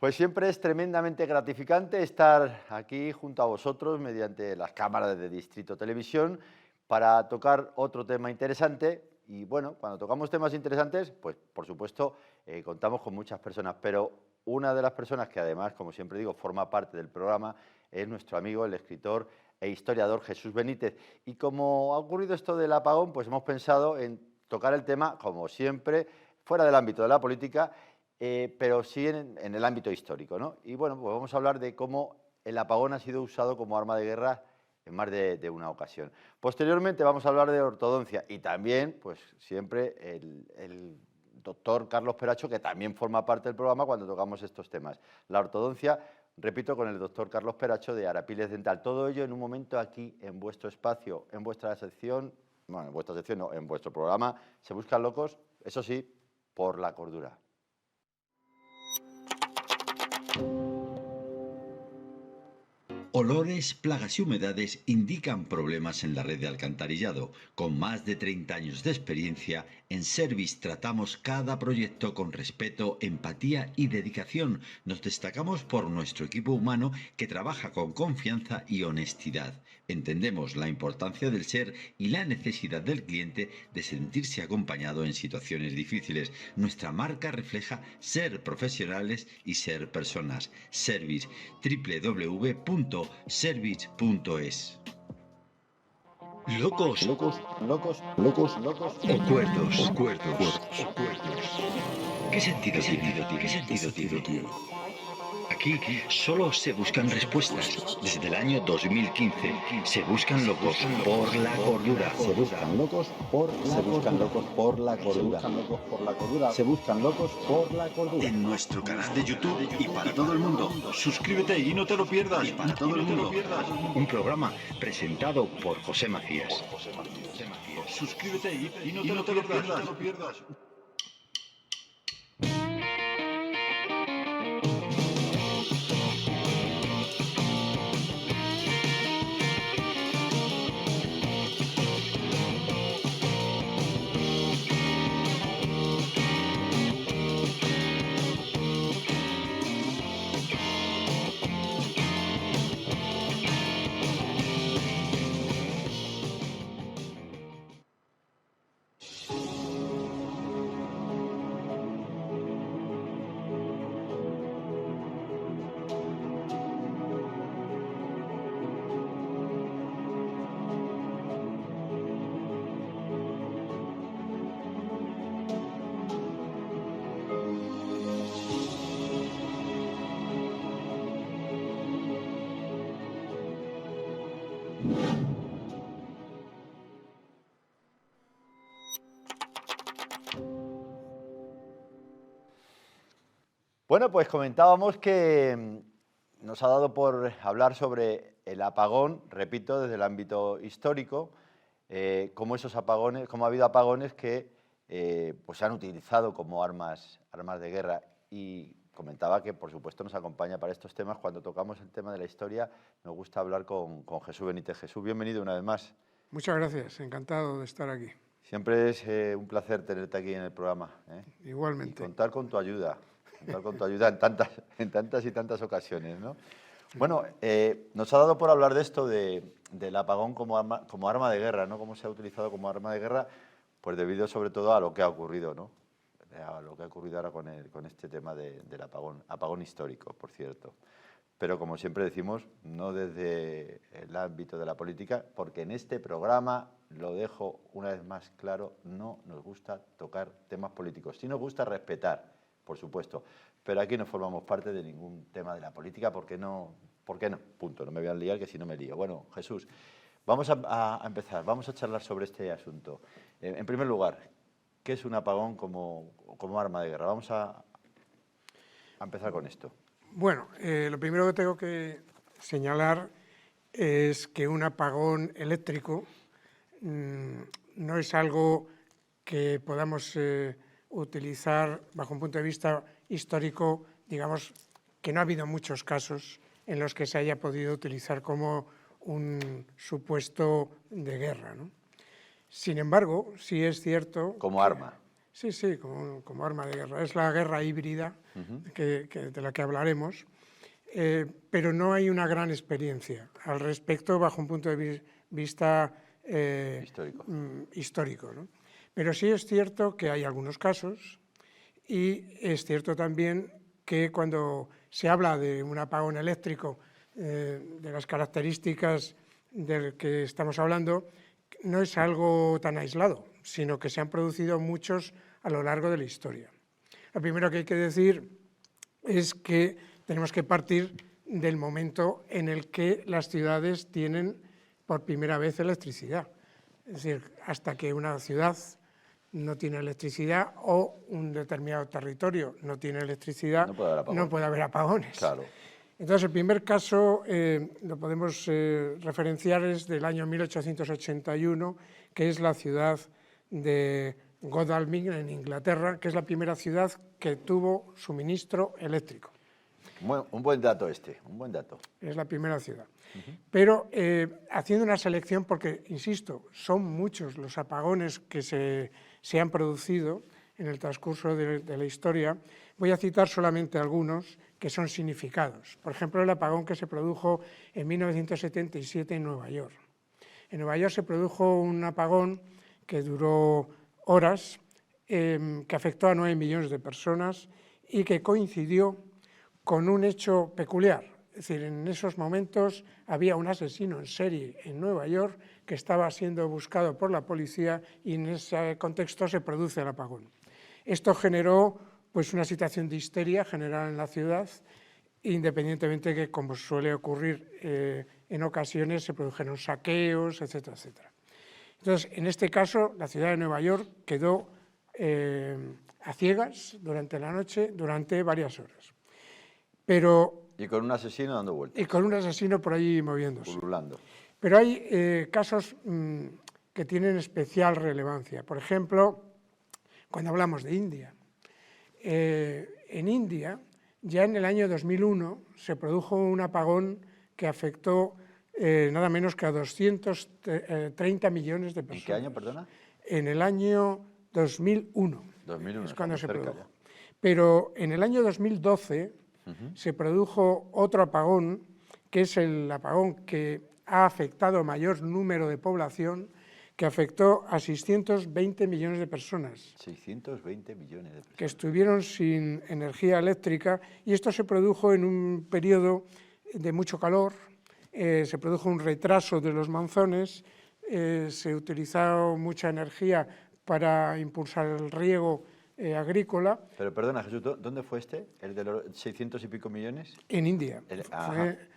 Pues siempre es tremendamente gratificante estar aquí junto a vosotros mediante las cámaras de Distrito Televisión para tocar otro tema interesante. Y bueno, cuando tocamos temas interesantes, pues por supuesto contamos con muchas personas, pero una de las personas que además, como siempre digo, forma parte del programa es nuestro amigo, el escritor e historiador Jesús Benítez. Y como ha ocurrido esto del apagón, pues hemos pensado en tocar el tema, como siempre, fuera del ámbito de la política, pero sí en el ámbito histórico, ¿no? Y bueno, pues vamos a hablar de cómo el apagón ha sido usado como arma de guerra en más de una ocasión. Posteriormente vamos a hablar de ortodoncia y también, pues siempre, el doctor Carlos Peracho, que también forma parte del programa cuando tocamos estos temas. La ortodoncia, repito, con el doctor Carlos Peracho de Arapiles Dental. Todo ello en un momento aquí, en vuestro espacio, en vuestra sección, bueno, en vuestra sección no, en vuestro programa, Se Buscan Locos, eso sí, por la cordura. Olores, plagas y humedades indican problemas en la red de alcantarillado. Con más de 30 años de experiencia, en Service tratamos cada proyecto con respeto, empatía y dedicación. Nos destacamos por nuestro equipo humano que trabaja con confianza y honestidad. Entendemos la importancia del ser y la necesidad del cliente de sentirse acompañado en situaciones difíciles. Nuestra marca refleja ser profesionales y ser personas. Service, www.service.es. Locos, Locos, locos, locos locos o cuerdos. ¿Qué sentido tiene? Aquí solo se buscan respuestas. Desde el año 2015 se buscan locos por la cordura. Se buscan locos por la cordura. Se buscan locos por la cordura. En nuestro canal de YouTube y para todo el mundo. Suscríbete y no te lo pierdas. Para todo el mundo. Un programa presentado por José Macías. Suscríbete y no te lo pierdas. Bueno, pues comentábamos que nos ha dado por hablar sobre el apagón, repito, desde el ámbito histórico, cómo esos apagones, cómo ha habido apagones que pues se han utilizado como armas de guerra. Y comentaba que, por supuesto, nos acompaña para estos temas. Cuando tocamos el tema de la historia, nos gusta hablar con Jesús Benítez. Jesús, bienvenido una vez más. Muchas gracias, encantado de estar aquí. Siempre es un placer tenerte aquí en el programa. Igualmente. Y contar con tu ayuda en tantas y tantas ocasiones, ¿no? Bueno, nos ha dado por hablar de esto, del apagón como arma de guerra, ¿no? Cómo se ha utilizado como arma de guerra, pues debido sobre todo a lo que ha ocurrido, ¿no? A lo que ha ocurrido ahora con este tema del apagón histórico, por cierto. Pero como siempre decimos, no desde el ámbito de la política, porque en este programa, lo dejo una vez más claro, no nos gusta tocar temas políticos. Sí nos gusta respetar, por supuesto, pero aquí no formamos parte de ningún tema de la política, ¿por qué no? Punto, no me voy a liar, que si no me lío. Bueno, Jesús, vamos a empezar, vamos a charlar sobre este asunto. En primer lugar, ¿qué es un apagón como arma de guerra? Vamos a empezar con esto. Bueno, lo primero que tengo que señalar es que un apagón eléctrico no es algo que podamos utilizar bajo un punto de vista histórico, digamos que no ha habido muchos casos en los que se haya podido utilizar como un supuesto de guerra, ¿no? Sin embargo, sí es cierto... Como arma. Sí, sí, como arma de guerra. Es la guerra híbrida de la que hablaremos, pero no hay una gran experiencia al respecto bajo un punto de vista histórico, ¿no? Pero sí es cierto que hay algunos casos y es cierto también que cuando se habla de un apagón eléctrico, de las características del que estamos hablando, no es algo tan aislado, sino que se han producido muchos a lo largo de la historia. Lo primero que hay que decir es que tenemos que partir del momento en el que las ciudades tienen por primera vez electricidad. Es decir, hasta que una ciudad no tiene electricidad o un determinado territorio no tiene electricidad, no puede haber apagones. Claro. Entonces, el primer caso lo podemos referenciar es del año 1881, que es la ciudad de Godalming, en Inglaterra, que es la primera ciudad que tuvo suministro eléctrico. Un buen dato un buen dato. Es la primera ciudad. Pero haciendo una selección, porque, insisto, son muchos los apagones que se han producido en el transcurso de la historia, voy a citar solamente algunos que son significados. Por ejemplo, el apagón que se produjo en 1977 en Nueva York. En Nueva York se produjo un apagón que duró horas, que afectó a 9 millones de personas y que coincidió con un hecho peculiar. Es decir, en esos momentos había un asesino en serie en Nueva York que estaba siendo buscado por la policía y en ese contexto se produce el apagón. Esto generó pues, una situación de histeria general en la ciudad, independientemente de que, como suele ocurrir en ocasiones, se produjeron saqueos, etcétera, etcétera. Entonces, en este caso, la ciudad de Nueva York quedó a ciegas durante la noche, durante varias horas. Y con un asesino dando vueltas. Y con un asesino por ahí moviéndose. Pululando. Pero hay casos que tienen especial relevancia. Por ejemplo, cuando hablamos de India. En India, ya en el año 2001, se produjo un apagón que afectó nada menos que a 230 millones de personas. ¿En qué año, perdona? En el año 2001. 2001, es cuando se produjo. ya. Pero en el año 2012 se produjo otro apagón, que es el apagón que ha afectado a mayor número de población, que afectó a 620 millones de personas. 620 millones de personas. Que estuvieron sin energía eléctrica, y esto se produjo en un periodo de mucho calor, se produjo un retraso de los monzones, se utilizó mucha energía para impulsar el riego agrícola. Pero perdona, Jesús, ¿dónde fue el de los 600 y pico millones? En India.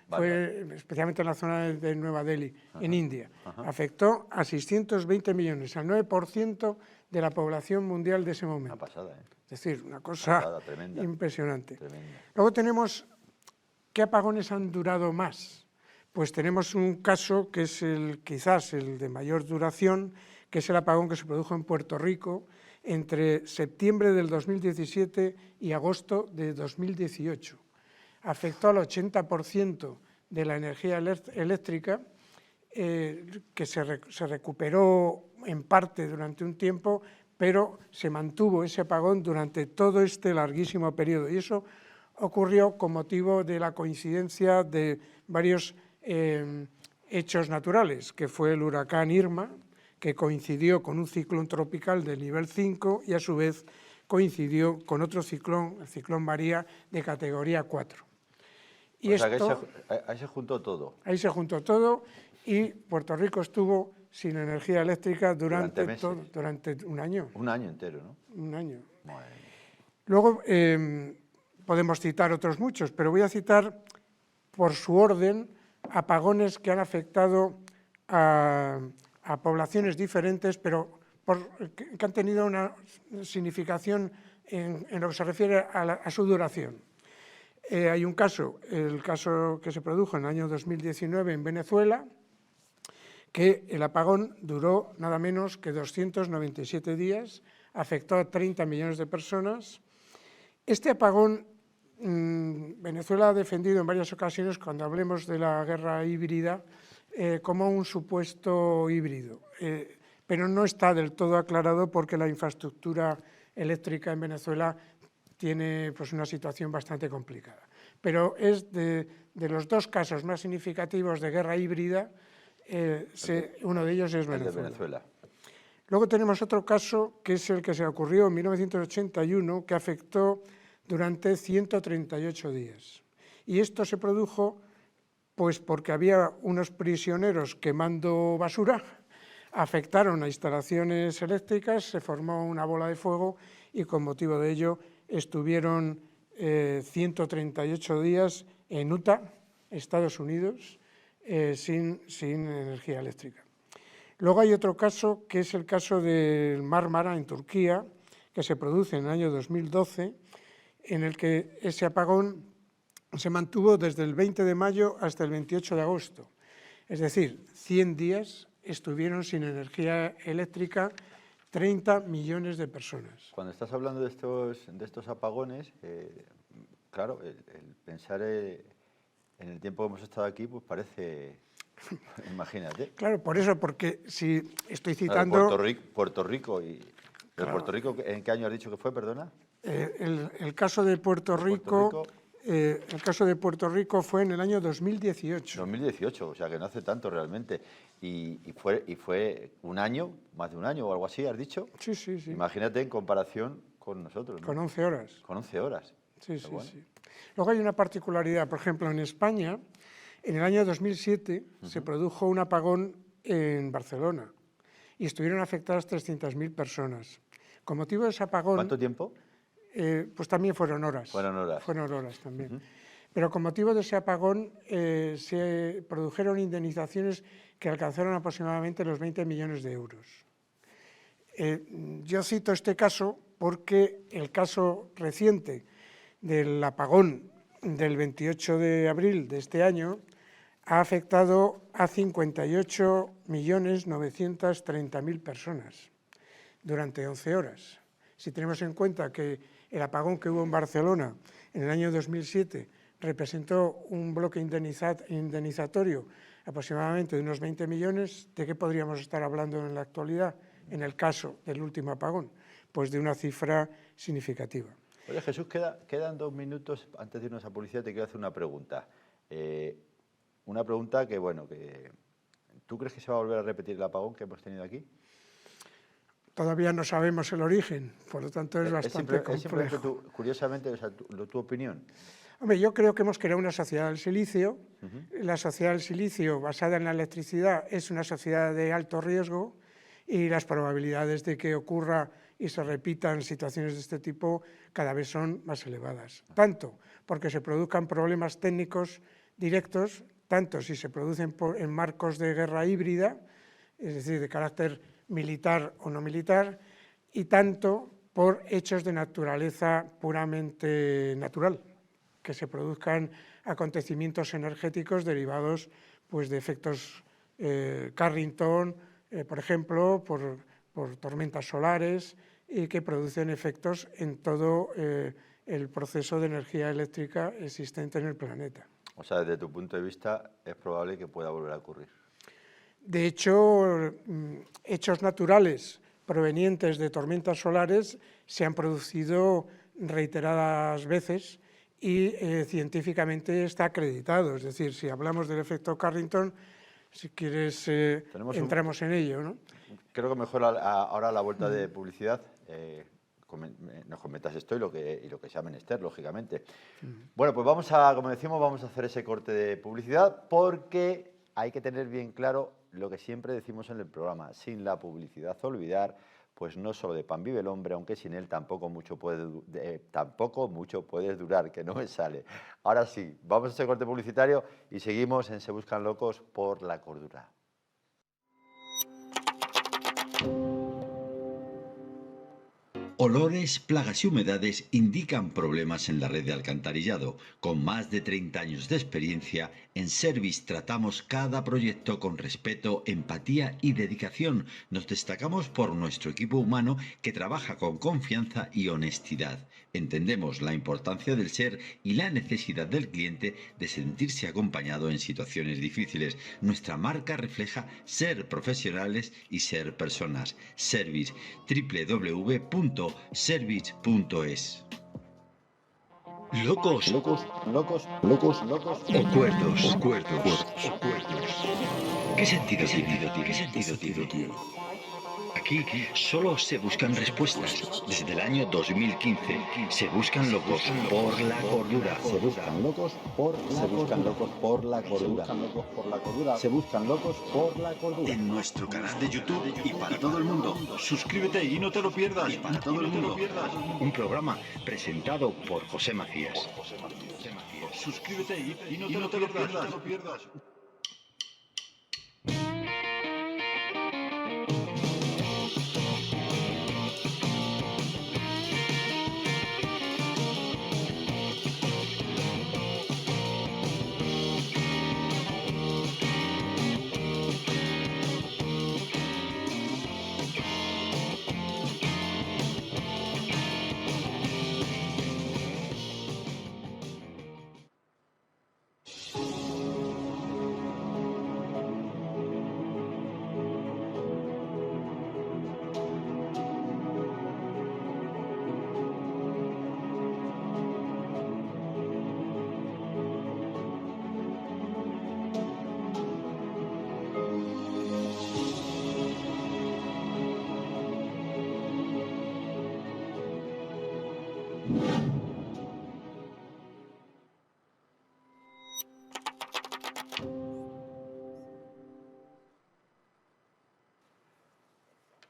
Fue especialmente en la zona de Nueva Delhi, en India. Afectó a 620 millones, al 9% de la población mundial de ese momento. Una pasada, ¿eh? Es decir, una cosa tremenda, impresionante. Tremenda. Luego tenemos, ¿qué apagones han durado más? Pues tenemos un caso que es quizás el de mayor duración, que es el apagón que se produjo en Puerto Rico entre septiembre del 2017 y agosto de 2018. Afectó al 80% de la energía eléctrica, que se recuperó en parte durante un tiempo, pero se mantuvo ese apagón durante todo este larguísimo periodo. Y eso ocurrió con motivo de la coincidencia de varios hechos naturales, que fue el huracán Irma, que coincidió con un ciclón tropical de nivel 5 y a su vez coincidió con otro ciclón, el ciclón María, de categoría 4. Y ahí se juntó todo. Ahí se juntó todo y Puerto Rico estuvo sin energía eléctrica durante un año. Un año entero, ¿no? Un año. Madre mía. Luego podemos citar otros muchos, pero voy a citar por su orden apagones que han afectado a poblaciones diferentes, pero que han tenido una significación en lo que se refiere a su duración. Hay un caso, el caso que se produjo en el año 2019 en Venezuela, que el apagón duró nada menos que 297 días, afectó a 30 millones de personas. Este apagón, Venezuela ha defendido en varias ocasiones, cuando hablemos de la guerra híbrida, como un supuesto híbrido, pero no está del todo aclarado porque la infraestructura eléctrica en Venezuela tiene pues, una situación bastante complicada. Pero es de los dos casos más significativos de guerra híbrida, uno de ellos es Venezuela. Luego tenemos otro caso, que es el que se ocurrió en 1981, que afectó durante 138 días. Y esto se produjo pues, porque había unos prisioneros quemando basura, afectaron a instalaciones eléctricas, se formó una bola de fuego y con motivo de ello estuvieron 138 días en Utah, Estados Unidos, sin energía eléctrica. Luego hay otro caso, que es el caso del Mármara en Turquía, que se produce en el año 2012, en el que ese apagón se mantuvo desde el 20 de mayo hasta el 28 de agosto. Es decir, 100 días estuvieron sin energía eléctrica 30 millones de personas. Cuando estás hablando de estos apagones, claro, el pensar en el tiempo que hemos estado aquí, pues parece, imagínate. Claro, por eso, porque si estoy citando... Puerto Rico, Claro. Puerto Rico, ¿en qué año has dicho que fue, perdona? El caso de Puerto Rico, el caso de Puerto Rico fue en el año 2018. 2018, o sea que no hace tanto realmente. Y fue un año, más de un año o algo así, ¿has dicho? Sí, sí, sí. Imagínate en comparación con nosotros, ¿no? Con 11 horas. Con 11 horas. Sí, sí, bueno. sí. Luego hay una particularidad, por ejemplo, en España, en el año 2007 se produjo un apagón en Barcelona y estuvieron afectadas 300.000 personas. Con motivo de ese apagón... ¿Cuánto tiempo? Pues también fueron horas. Fueron horas. Fueron horas también. Pero con motivo de ese apagón se produjeron indemnizaciones que alcanzaron aproximadamente los 20 millones de euros. Yo cito este caso porque el caso reciente del apagón del 28 de abril de este año ha afectado a 58.930.000 personas durante 11 horas. Si tenemos en cuenta que el apagón que hubo en Barcelona en el año 2007 representó un bloque indemnizatorio aproximadamente de unos 20 millones, ¿de qué podríamos estar hablando en la actualidad en el caso del último apagón? Pues de una cifra significativa. Oye, Jesús, quedan 2 minutos antes de irnos a publicidad. Te quiero hacer una pregunta. Una pregunta que, bueno, ¿tú crees que se va a volver a repetir el apagón que hemos tenido aquí? Todavía no sabemos el origen, por lo tanto es bastante complejo. Curiosamente, o sea, tu opinión. Hombre, yo creo que hemos creado una sociedad del silicio. La sociedad del silicio basada en la electricidad es una sociedad de alto riesgo y las probabilidades de que ocurra y se repitan situaciones de este tipo cada vez son más elevadas. Tanto porque se produzcan problemas técnicos directos, tanto si se producen en marcos de guerra híbrida, es decir, de carácter militar o no militar, y tanto por hechos de naturaleza puramente natural, que se produzcan acontecimientos energéticos derivados pues, de efectos Carrington, por ejemplo, por tormentas solares, y que producen efectos en todo el proceso de energía eléctrica existente en el planeta. O sea, desde tu punto de vista, es probable que pueda volver a ocurrir. De hecho, hechos naturales provenientes de tormentas solares se han producido reiteradas veces y científicamente está acreditado. Es decir, si hablamos del efecto Carrington, si quieres, entramos en ello, ¿no? Creo que mejor ahora a la vuelta de publicidad nos comentas esto y lo que sea menester, lógicamente. Bueno, pues como decimos, vamos a hacer ese corte de publicidad porque hay que tener bien claro lo que siempre decimos en el programa: sin la publicidad olvidar, pues no solo de pan vive el hombre, aunque sin él tampoco mucho puedes durar, que no me sale. Ahora sí, vamos a ese corte publicitario y seguimos en Se Buscan Locos por la Cordura. Olores, plagas y humedades indican problemas en la red de alcantarillado. Con más de 30 años de experiencia, en Service tratamos cada proyecto con respeto, empatía y dedicación. Nos destacamos por nuestro equipo humano que trabaja con confianza y honestidad. Entendemos la importancia del ser y la necesidad del cliente de sentirse acompañado en situaciones difíciles. Nuestra marca refleja ser profesionales y ser personas. Service, www.service.com. www.service.es. Locos, Locos, locos, locos, locos. o cuerdos. ¿Qué sentido tiene? Aquí solo se buscan respuestas. Desde el año 2015 se buscan locos por la cordura. Se buscan locos por la cordura. Se buscan locos por la cordura. En nuestro canal de YouTube y para todo el mundo. Suscríbete y no te lo pierdas. Para todo el mundo. Un programa presentado por José Macías. Suscríbete y no te lo pierdas.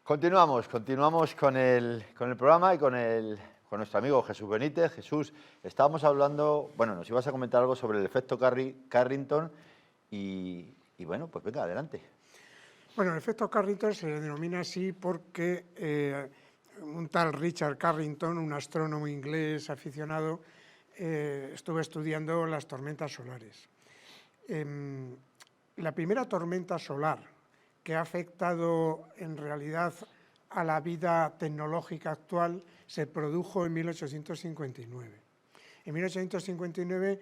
Continuamos con el programa y con nuestro amigo Jesús Benítez. Jesús, estábamos hablando, bueno, nos ibas a comentar algo sobre el efecto Carrington y bueno, pues venga, adelante. Bueno, el efecto Carrington se denomina así porque un tal Richard Carrington, un astrónomo inglés aficionado, estuvo estudiando las tormentas solares. La primera tormenta solar que ha afectado en realidad a la vida tecnológica actual se produjo en 1859. En 1859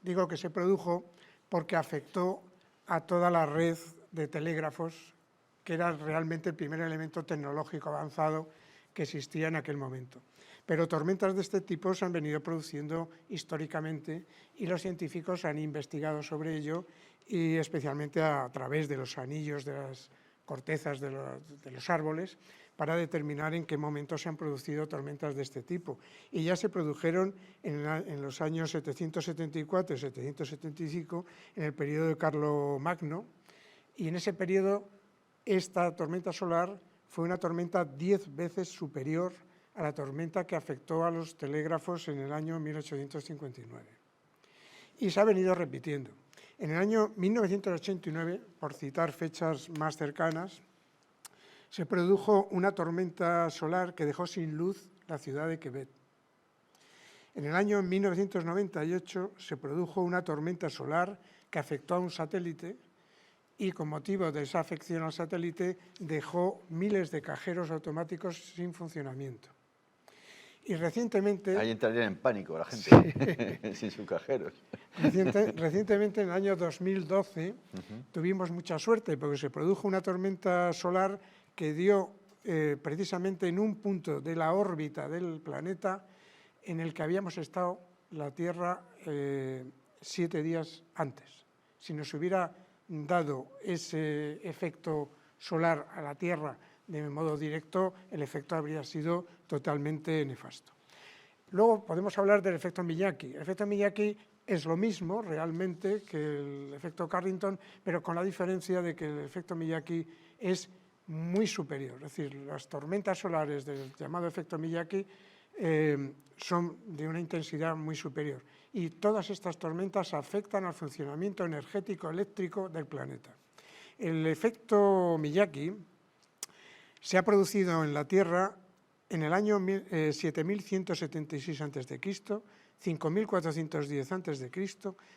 digo que se produjo porque afectó a toda la red de telégrafos, que era realmente el primer elemento tecnológico avanzado que existía en aquel momento. Pero tormentas de este tipo se han venido produciendo históricamente y los científicos han investigado sobre ello y especialmente a través de los anillos de las cortezas de los árboles para determinar en qué momento se han producido tormentas de este tipo. Y ya se produjeron en los años 774 y 775, en el periodo de Carlomagno, y en ese periodo esta tormenta solar fue una tormenta 10 veces superior a la tormenta que afectó a los telégrafos en el año 1859. Y se ha venido repitiendo. En el año 1989, por citar fechas más cercanas, se produjo una tormenta solar que dejó sin luz la ciudad de Quebec. En el año 1998 se produjo una tormenta solar que afectó a un satélite y con motivo de esa afección al satélite dejó miles de cajeros automáticos sin funcionamiento. Y recientemente... Ahí entrarían en pánico la gente, sí. Sin sus cajeros. Recientemente, en el año 2012, tuvimos mucha suerte porque se produjo una tormenta solar que dio precisamente en un punto de la órbita del planeta en el que habíamos estado la Tierra 7 días antes. Si nos hubiera dado ese efecto solar a la Tierra de modo directo, el efecto habría sido totalmente nefasto. Luego podemos hablar del efecto Miyake. El efecto Miyake es lo mismo realmente que el efecto Carrington, pero con la diferencia de que el efecto Miyake es muy superior. Es decir, las tormentas solares del llamado efecto Miyake son de una intensidad muy superior. Y todas estas tormentas afectan al funcionamiento energético eléctrico del planeta. El efecto Miyake se ha producido en la Tierra en el año 7176 a.C., 5410 a.C.,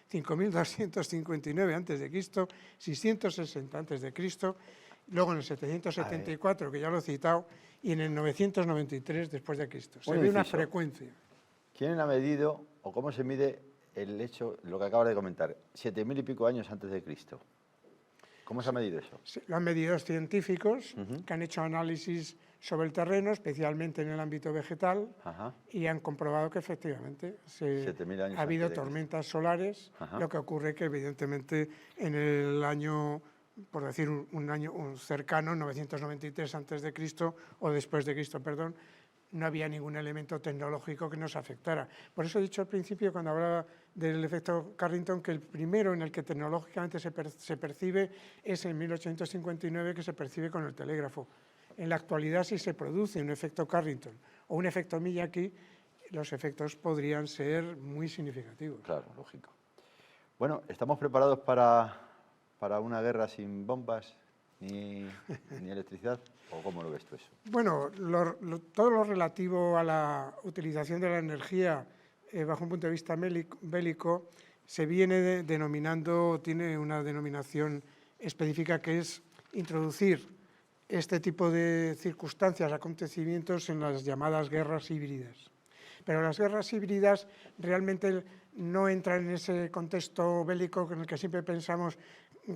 5259 a.C., 660 a.C., luego en el 774, que ya lo he citado, y en el 993 después de Cristo. Se ve una frecuencia. ¿Quién ha medido o cómo se mide el hecho, lo que acabas de comentar, 7000 y pico años antes de Cristo? ¿Cómo se ha medido eso? Lo han medido científicos que han hecho análisis sobre el terreno, especialmente en el ámbito vegetal, y han comprobado que efectivamente ha habido tormentas solares, lo que ocurre que evidentemente en el año, por decir un cercano, 993 a.C. o después de Cristo, perdón, no había ningún elemento tecnológico que nos afectara. Por eso he dicho al principio, cuando hablaba del efecto Carrington, que el primero en el que tecnológicamente se percibe es en 1859, que se percibe con el telégrafo. En la actualidad, si se produce un efecto Carrington o un efecto Miyake, los efectos podrían ser muy significativos. Claro, lógico. Bueno, ¿estamos preparados para una guerra sin bombas ni electricidad? ¿O cómo lo ves tú eso? Bueno, todo lo relativo a la utilización de la energía bajo un punto de vista bélico se viene denominando, tiene una denominación específica que es introducir este tipo de circunstancias, acontecimientos en las llamadas guerras híbridas. Pero las guerras híbridas realmente no entran en ese contexto bélico en el que siempre pensamos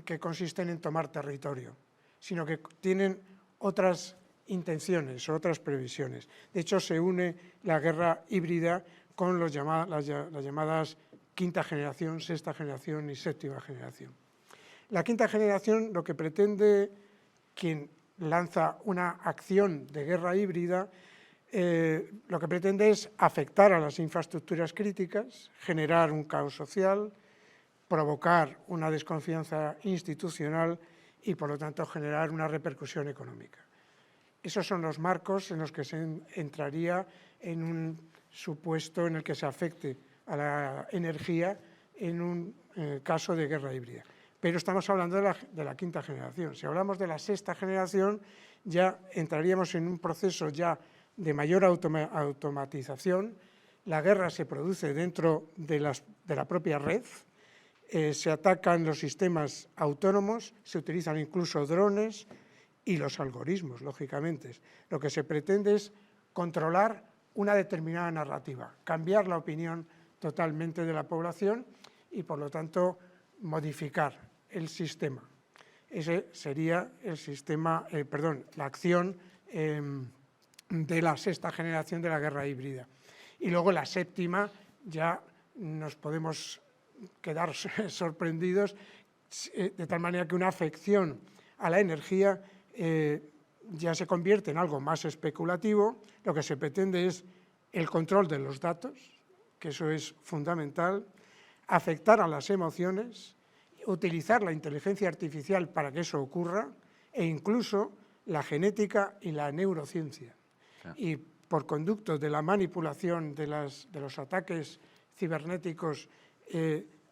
que consisten en tomar territorio, sino que tienen otras intenciones, otras previsiones. De hecho, se une la guerra híbrida con las llamadas quinta generación, sexta generación y séptima generación. La quinta generación lo que pretende quien lanza una acción de guerra híbrida, lo que pretende es afectar a las infraestructuras críticas, generar un caos social, provocar una desconfianza institucional y, por lo tanto, generar una repercusión económica. Esos son los marcos en los que se entraría en un supuesto en el que se afecte a la energía en un caso de guerra híbrida. Pero estamos hablando de la quinta generación. Si hablamos de la sexta generación, ya entraríamos en un proceso ya de mayor automatización. La guerra se produce dentro de la propia red, se atacan los sistemas autónomos, se utilizan incluso drones y los algoritmos, lógicamente. Lo que se pretende es controlar una determinada narrativa, cambiar la opinión totalmente de la población y, por lo tanto, modificar el sistema. Ese sería el sistema, la acción de la sexta generación de la guerra híbrida. Y luego la séptima, ya nos podemos quedar sorprendidos, de tal manera que una afección a la energía ya se convierte en algo más especulativo. Lo que se pretende es el control de los datos, que eso es fundamental, afectar a las emociones, utilizar la inteligencia artificial para que eso ocurra, e incluso la genética y la neurociencia. Y por conducto de la manipulación de los ataques cibernéticos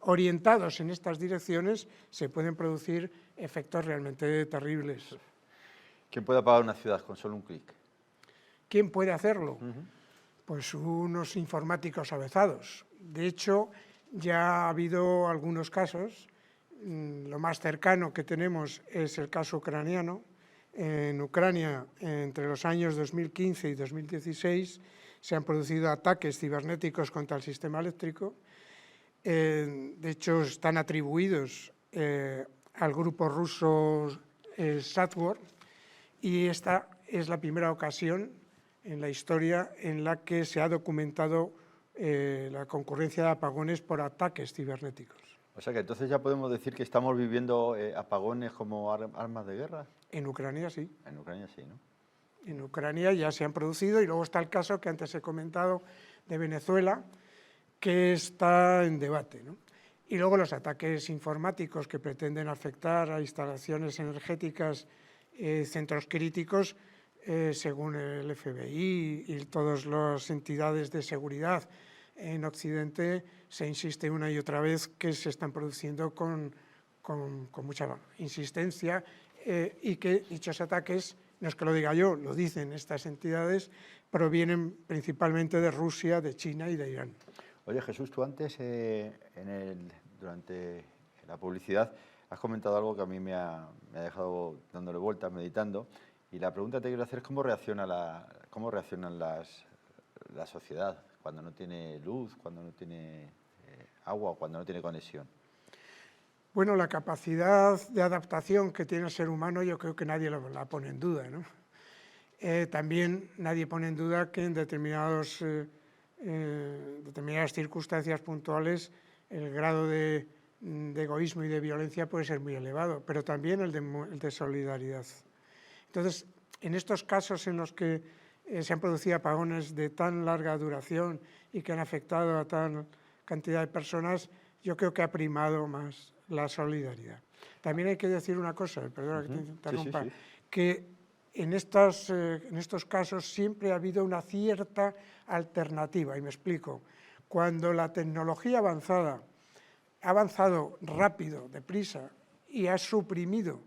orientados en estas direcciones, se pueden producir efectos realmente terribles. ¿Quién puede apagar una ciudad con solo un clic? ¿Quién puede hacerlo? Pues unos informáticos avezados. De hecho, ya ha habido algunos casos. Lo más cercano que tenemos es el caso ucraniano. En Ucrania, entre los años 2015 y 2016, se han producido ataques cibernéticos contra el sistema eléctrico. De hecho, están atribuidos al grupo ruso Satwar, y esta es la primera ocasión en la historia en la que se ha documentado la concurrencia de apagones por ataques cibernéticos. O sea que entonces ya podemos decir que estamos viviendo apagones como armas de guerra. En Ucrania sí. En Ucrania sí, ¿no? En Ucrania ya se han producido, y luego está el caso que antes he comentado de Venezuela, que está en debate, ¿no? Y luego los ataques informáticos que pretenden afectar a instalaciones energéticas, centros críticos, según el FBI y todas las entidades de seguridad en Occidente, se insiste una y otra vez que se están produciendo con mucha insistencia y que dichos ataques, no es que lo diga yo, lo dicen estas entidades, provienen principalmente de Rusia, de China y de Irán. Oye, Jesús, tú antes, durante la publicidad, has comentado algo que a mí me ha dejado dándole vueltas, meditando, y la pregunta que te quiero hacer es cómo reacciona la sociedad cuando no tiene luz, cuando no tiene agua, cuando no tiene conexión. Bueno, la capacidad de adaptación que tiene el ser humano yo creo que nadie la pone en duda, ¿no? También nadie pone en duda que en determinadas circunstancias puntuales el grado de egoísmo y de violencia puede ser muy elevado, pero también el de solidaridad. Entonces, en estos casos en los que se han producido apagones de tan larga duración y que han afectado a tan cantidad de personas, yo creo que ha primado más la solidaridad. También hay que decir una cosa, perdona que te interrumpa, sí. que en estos casos siempre ha habido una cierta alternativa, y me explico. Cuando la tecnología ha avanzado rápido, deprisa, y ha suprimido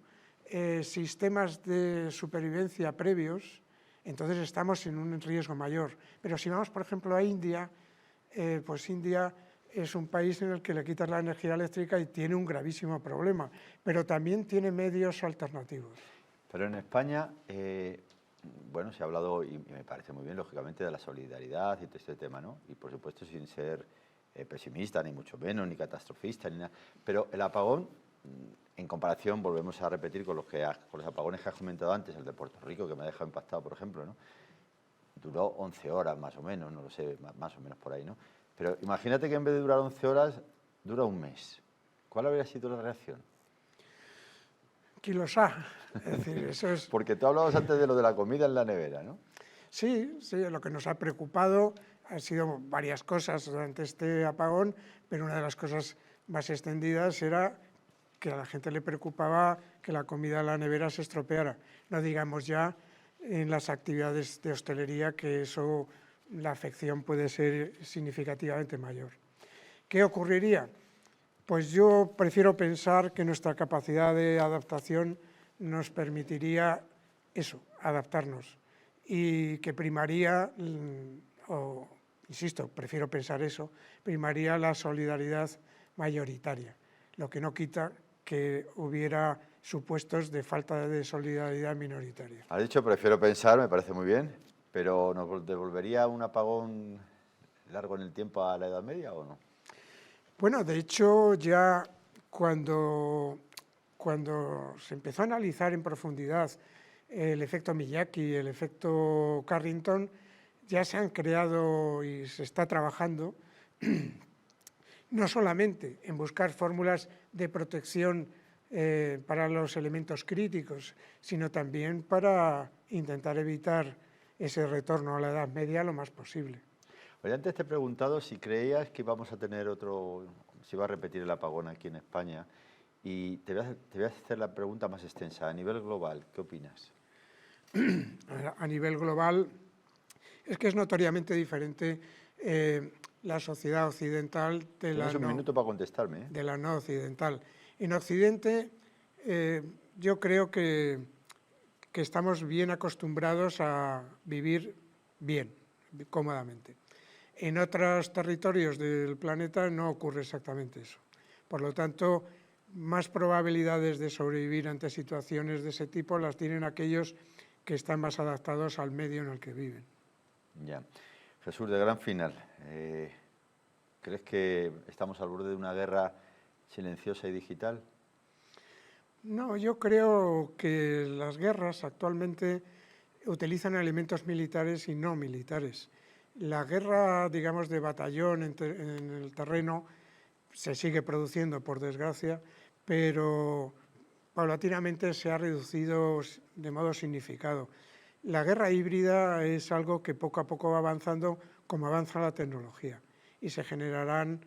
sistemas de supervivencia previos, entonces estamos en un riesgo mayor. Pero si vamos, por ejemplo, a India, pues India es un país en el que le quitas la energía eléctrica y tiene un gravísimo problema, pero también tiene medios alternativos. Pero en España, bueno, se ha hablado, y me parece muy bien, lógicamente, de la solidaridad y todo este tema, ¿no? Y por supuesto sin ser pesimista, ni mucho menos, ni catastrofista, ni nada. Pero el apagón, en comparación, volvemos a repetir con los apagones que has comentado antes, el de Puerto Rico, que me ha dejado impactado, por ejemplo, ¿no? Duró 11 horas más o menos, no lo sé, más o menos por ahí, ¿no? Pero imagínate que en vez de durar 11 horas, dura un mes. ¿Cuál habría sido la reacción? Quilosá. Es decir, eso es... Porque tú hablabas antes de lo de la comida en la nevera, ¿no? Sí, lo que nos ha preocupado han sido varias cosas durante este apagón, pero una de las cosas más extendidas era que a la gente le preocupaba que la comida en la nevera se estropeara. No digamos ya en las actividades de hostelería, que eso, la afección puede ser significativamente mayor. ¿Qué ocurriría? Pues yo prefiero pensar que nuestra capacidad de adaptación nos permitiría eso, adaptarnos, y que primaría, insisto, prefiero pensar eso, primaría la solidaridad mayoritaria, lo que no quita que hubiera supuestos de falta de solidaridad minoritaria. Has dicho prefiero pensar, me parece muy bien, pero ¿nos devolvería un apagón largo en el tiempo a la Edad Media o no? Bueno, de hecho, ya cuando se empezó a analizar en profundidad el efecto Miyake, el efecto Carrington, ya se han creado y se está trabajando no solamente en buscar fórmulas de protección para los elementos críticos, sino también para intentar evitar ese retorno a la Edad Media lo más posible. Oye, antes te he preguntado si creías que íbamos a tener si iba a repetir el apagón aquí en España, y te voy a hacer la pregunta más extensa. A nivel global, ¿qué opinas? A nivel global, es que es notoriamente diferente la sociedad occidental de la Tienes un minuto para contestarme, ¿eh? De la no occidental. En Occidente, yo creo que estamos bien acostumbrados a vivir bien, cómodamente. En otros territorios del planeta no ocurre exactamente eso. Por lo tanto, más probabilidades de sobrevivir ante situaciones de ese tipo las tienen aquellos que están más adaptados al medio en el que viven. Ya. Jesús, de gran final, ¿crees que estamos al borde de una guerra silenciosa y digital? No, yo creo que las guerras actualmente utilizan elementos militares y no militares. La guerra, digamos, de batallón en el terreno se sigue produciendo, por desgracia, pero paulatinamente se ha reducido de modo significado. La guerra híbrida es algo que poco a poco va avanzando como avanza la tecnología, y se generarán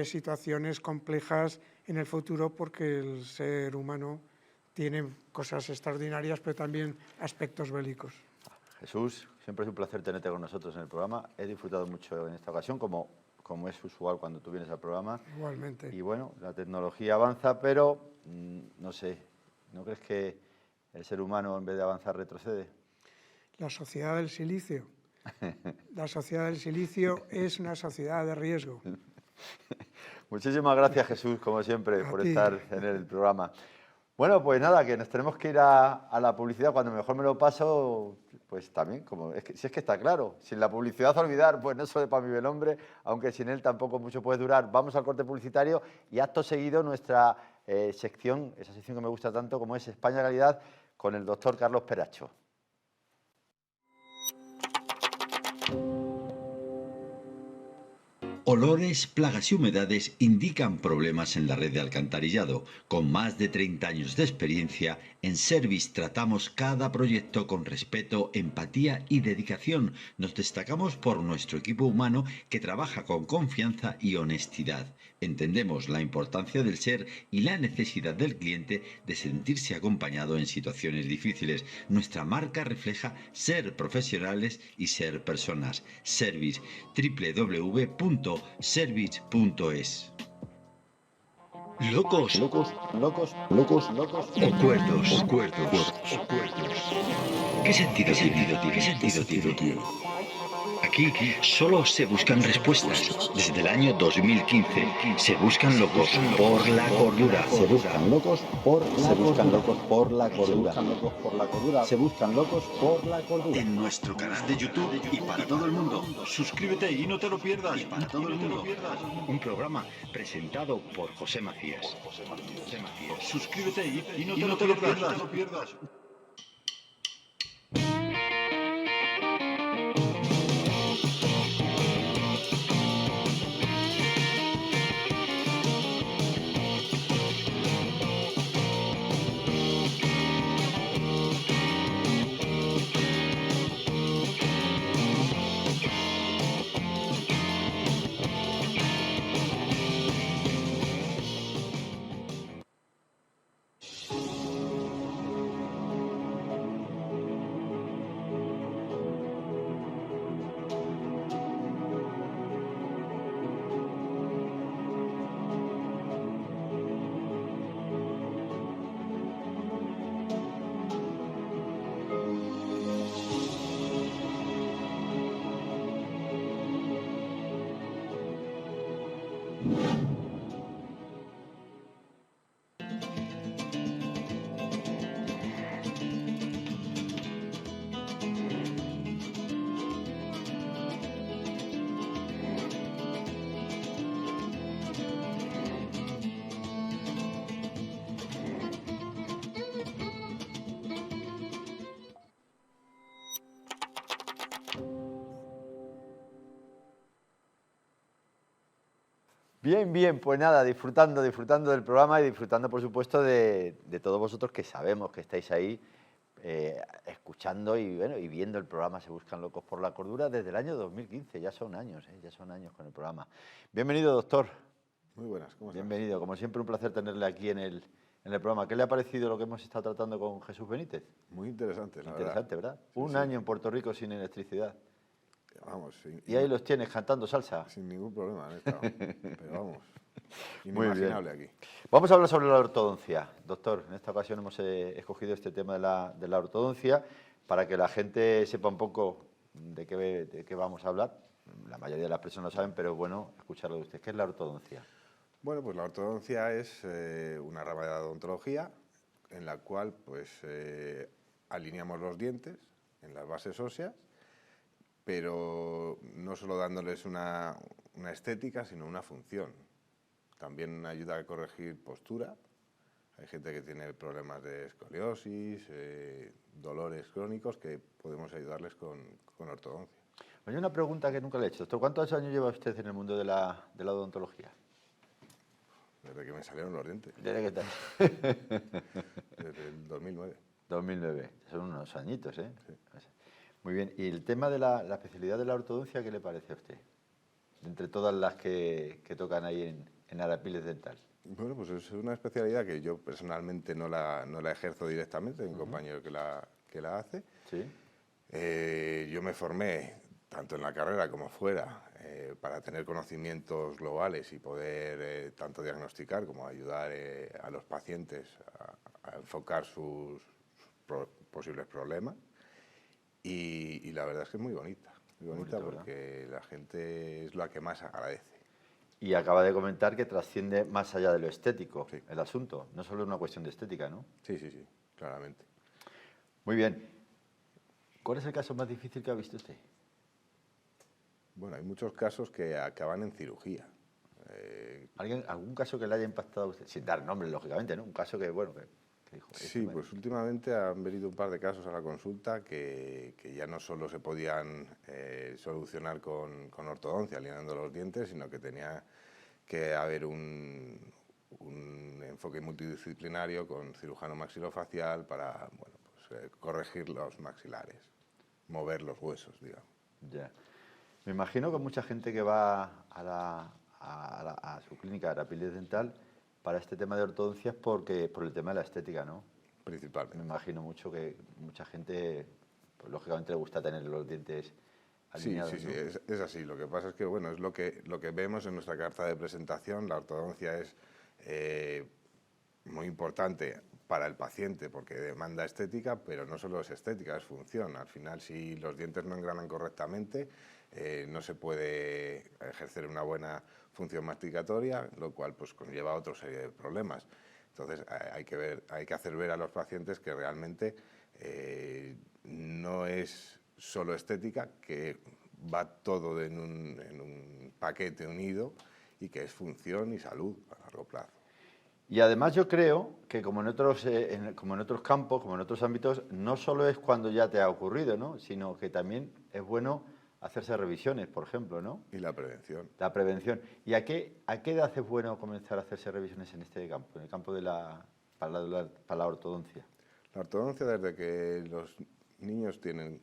situaciones complejas en el futuro porque el ser humano tiene cosas extraordinarias, pero también aspectos bélicos. Jesús, siempre es un placer tenerte con nosotros en el programa. He disfrutado mucho en esta ocasión, como es usual cuando tú vienes al programa. Igualmente. Y bueno, la tecnología avanza, pero no sé, ¿no crees que el ser humano en vez de avanzar retrocede? La sociedad del silicio. La sociedad del silicio es una sociedad de riesgo. Muchísimas gracias, Jesús, como siempre, por ti. estar en el programa. Bueno, pues nada, que nos tenemos que ir a la publicidad. Cuando mejor me lo paso, pues también, si es que está claro, sin la publicidad olvidar, pues no solo para mi buen hombre, aunque sin él tampoco mucho puede durar. Vamos al corte publicitario y acto seguido nuestra sección, esa sección que me gusta tanto como es España Calidad, con el doctor Carlos Peracho. Olores, plagas y humedades indican problemas en la red de alcantarillado. Con más de 30 años de experiencia, en Service tratamos cada proyecto con respeto, empatía y dedicación. Nos destacamos por nuestro equipo humano que trabaja con confianza y honestidad. Entendemos la importancia del ser y la necesidad del cliente de sentirse acompañado en situaciones difíciles. Nuestra marca refleja ser profesionales y ser personas. Service, www.service.es. Locos, Locos, locos, locos, locos. o cuerdos. ¿Qué sentido tiene? Aquí solo se buscan respuestas. Desde el año 2015 se buscan locos por la cordura. Se buscan locos por la cordura. Se buscan locos por la cordura. En nuestro canal de YouTube y para todo el mundo. Suscríbete y no te lo pierdas. Un programa presentado por José Macías. Suscríbete y no te lo pierdas. Bien, bien, pues nada, disfrutando del programa y disfrutando, por supuesto, de todos vosotros que sabemos que estáis ahí escuchando y, bueno, y viendo el programa Se Buscan Locos por la Cordura desde el año 2015, ya son años con el programa. Bienvenido, doctor. Muy buenas, ¿cómo estás? Bienvenido, como siempre un placer tenerle aquí en el programa. ¿Qué le ha parecido lo que hemos estado tratando con Jesús Benítez? Muy interesante, la Interesante, ¿verdad? Sí, Un sí. año en Puerto Rico sin electricidad. Vamos, Y ahí los tienes cantando salsa. sin ningún problema han estado. Pero vamos, Muy bien. inimaginable aquí. Vamos a hablar sobre la ortodoncia, doctor. En esta ocasión hemos escogido este tema de la ortodoncia para que la gente sepa un poco de qué vamos a hablar. La mayoría de las personas lo saben, pero es bueno escucharlo de usted. ¿Qué es la ortodoncia? Bueno, pues la ortodoncia es una rama de la odontología en la cual pues alineamos los dientes en las bases óseas, pero no solo dándoles una estética, sino una función. También ayuda a corregir postura. Hay gente que tiene problemas de escoliosis, dolores crónicos, que podemos ayudarles con ortodoncia. Oye, una pregunta que nunca le he hecho, doctor. ¿Cuántos años lleva usted en el mundo de la odontología? Desde que me salieron los dientes, ¿Desde qué tal? desde el 2009. 2009. Son unos añitos, ¿eh? Sí. Muy bien. ¿Y el tema de la especialidad de la ortodoncia, qué le parece a usted? Entre todas las que tocan ahí en Arapiles Dental. Bueno, pues es una especialidad que yo personalmente no la ejerzo directamente, hay un compañero que la hace. Sí. Yo me formé, tanto en la carrera como fuera, para tener conocimientos globales y poder tanto diagnosticar como ayudar a los pacientes a enfocar sus posibles problemas. Y la verdad es que es muy bonita Bonito, porque la gente es la que más agradece. Y acaba de comentar que trasciende más allá de lo estético, Sí. el asunto. No solo es una cuestión de estética, ¿no? Sí, claramente. Muy bien. ¿Cuál es el caso más difícil que ha visto usted? Bueno, hay muchos casos que acaban en cirugía. ¿Algún caso que le haya impactado a usted? Sin dar nombres, lógicamente, ¿no? Un caso que, bueno, que dijo... Sí, pues últimamente han venido un par de casos a la consulta que ya no solo se podían solucionar con ortodoncia, alineando los dientes, sino que tenía que haber un enfoque multidisciplinario con cirujano maxilofacial para, bueno, pues, corregir los maxilares, mover los huesos, digamos. Ya. Me imagino que mucha gente que va a su clínica de rapidez dental para este tema de ortodoncias por el tema de la estética, ¿no? Principalmente. Me imagino mucho que mucha gente, pues lógicamente le gusta tener los dientes alineados. Sí, ¿no? es así. Lo que pasa es que, bueno, es lo que vemos en nuestra carta de presentación. La ortodoncia es muy importante para el paciente porque demanda estética, pero no solo es estética, es función. Al final, si los dientes no engranan correctamente, no se puede ejercer una buena función masticatoria, lo cual pues conlleva otra serie de problemas. Entonces hay que hacer ver a los pacientes que realmente no es solo estética, que va todo en un paquete unido y que es función y salud a largo plazo. Y además yo creo que como en otros campos, como en otros ámbitos, no solo es cuando ya te ha ocurrido, ¿no? Sino que también es bueno hacerse revisiones, por ejemplo, ¿no? Y la prevención. La prevención. ¿Y a qué edad es bueno comenzar a hacerse revisiones en este campo, en el campo para la ortodoncia? La ortodoncia, desde que los niños tienen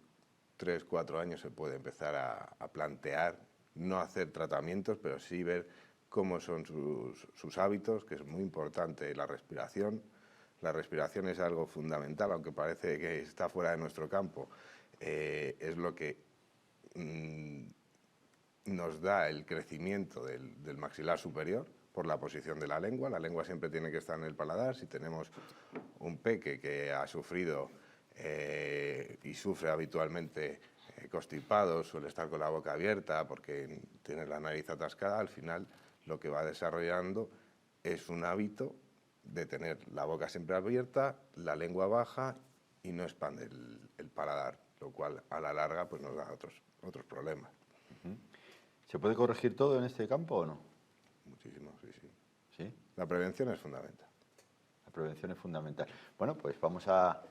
3, 4 años, se puede empezar a plantear, no hacer tratamientos, pero sí ver cómo son sus hábitos, que es muy importante la respiración. La respiración es algo fundamental, aunque parece que está fuera de nuestro campo. Es lo que nos da el crecimiento del maxilar superior por la posición de la lengua. La lengua siempre tiene que estar en el paladar. Si tenemos un peque que ha sufrido y sufre habitualmente constipado, suele estar con la boca abierta porque tiene la nariz atascada, al final lo que va desarrollando es un hábito de tener la boca siempre abierta, la lengua baja y no expande el paladar, lo cual a la larga pues, nos da otros problemas. ¿Se puede corregir todo en este campo o no? Muchísimo, sí. ¿Sí? La prevención es fundamental. La prevención es fundamental. Bueno, pues vamos a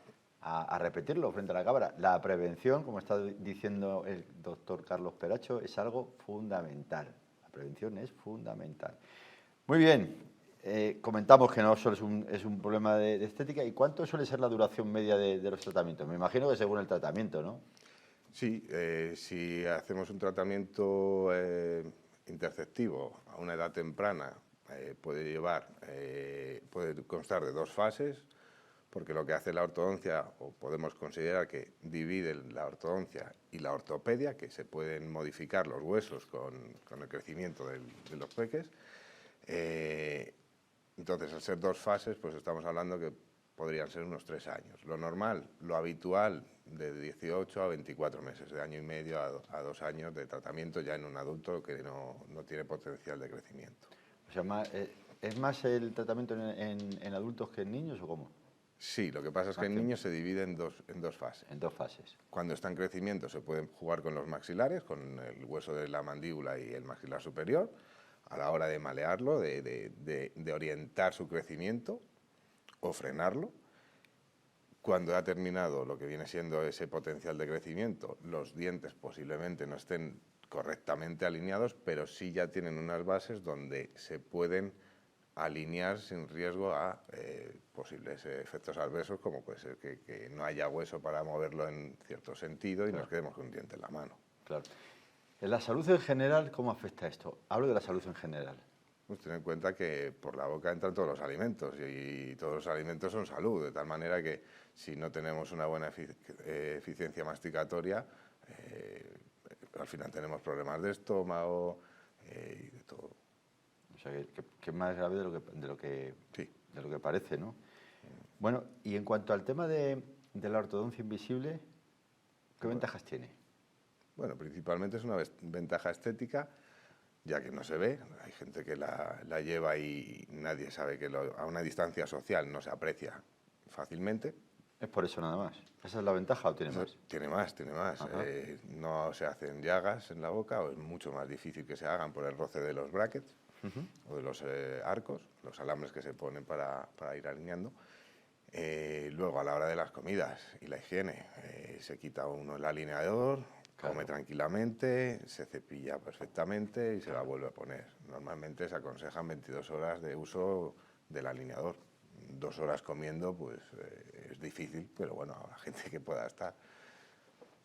repetirlo frente a la cámara. La prevención, como está diciendo el doctor Carlos Peracho, es algo fundamental. La prevención es fundamental. Muy bien, comentamos que no solo es un problema de estética. ¿Y cuánto suele ser la duración media de los tratamientos? Me imagino que según el tratamiento, ¿no? Sí, si hacemos un tratamiento interceptivo a una edad temprana, puede constar de 2 fases, porque lo que hace la ortodoncia, o podemos considerar que divide la ortodoncia y la ortopedia, que se pueden modificar los huesos con el crecimiento de los peques. Entonces, al ser 2 fases, pues estamos hablando que podrían ser unos 3 años. Lo normal, lo habitual, de 18 a 24 meses, de año y medio a 2 años de tratamiento ya en un adulto que no tiene potencial de crecimiento. O sea, ¿es más el tratamiento en adultos que en niños o cómo? Sí, lo que pasa es que en niños se divide en dos fases. En 2 fases. Cuando está en crecimiento se pueden jugar con los maxilares, con el hueso de la mandíbula y el maxilar superior, a la hora de malearlo, de orientar su crecimiento o frenarlo. Cuando ha terminado lo que viene siendo ese potencial de crecimiento, los dientes posiblemente no estén correctamente alineados, pero sí ya tienen unas bases donde se pueden alinear sin riesgo a posibles efectos adversos, como puede ser que no haya hueso para moverlo en cierto sentido y nos quedemos con un diente en la mano. Claro. En la salud en general, ¿cómo afecta esto? Hablo de la salud en general. Pues ten en cuenta que por la boca entran todos los alimentos y todos los alimentos son salud, de tal manera que si no tenemos una buena eficiencia masticatoria, al final tenemos problemas de estómago y de todo. O sea, que es más grave de lo que parece, ¿no? Bueno, y en cuanto al tema de la ortodoncia invisible, ¿qué ventajas tiene? Bueno, principalmente es una ventaja estética, ya que no se ve. Hay gente que la lleva y nadie sabe que a una distancia social no se aprecia fácilmente. ¿Es por eso nada más? ¿Esa es la ventaja o tiene más? Tiene más. No se hacen llagas en la boca, o es mucho más difícil que se hagan por el roce de los brackets. o de los arcos, los alambres que se ponen para ir alineando. Luego, a la hora de las comidas y la higiene, se quita uno el alineador, come tranquilamente, se cepilla perfectamente y se la vuelve a poner. Normalmente se aconsejan 22 horas de uso del alineador. 2 horas comiendo, pues es difícil, pero bueno, a la gente que pueda estar.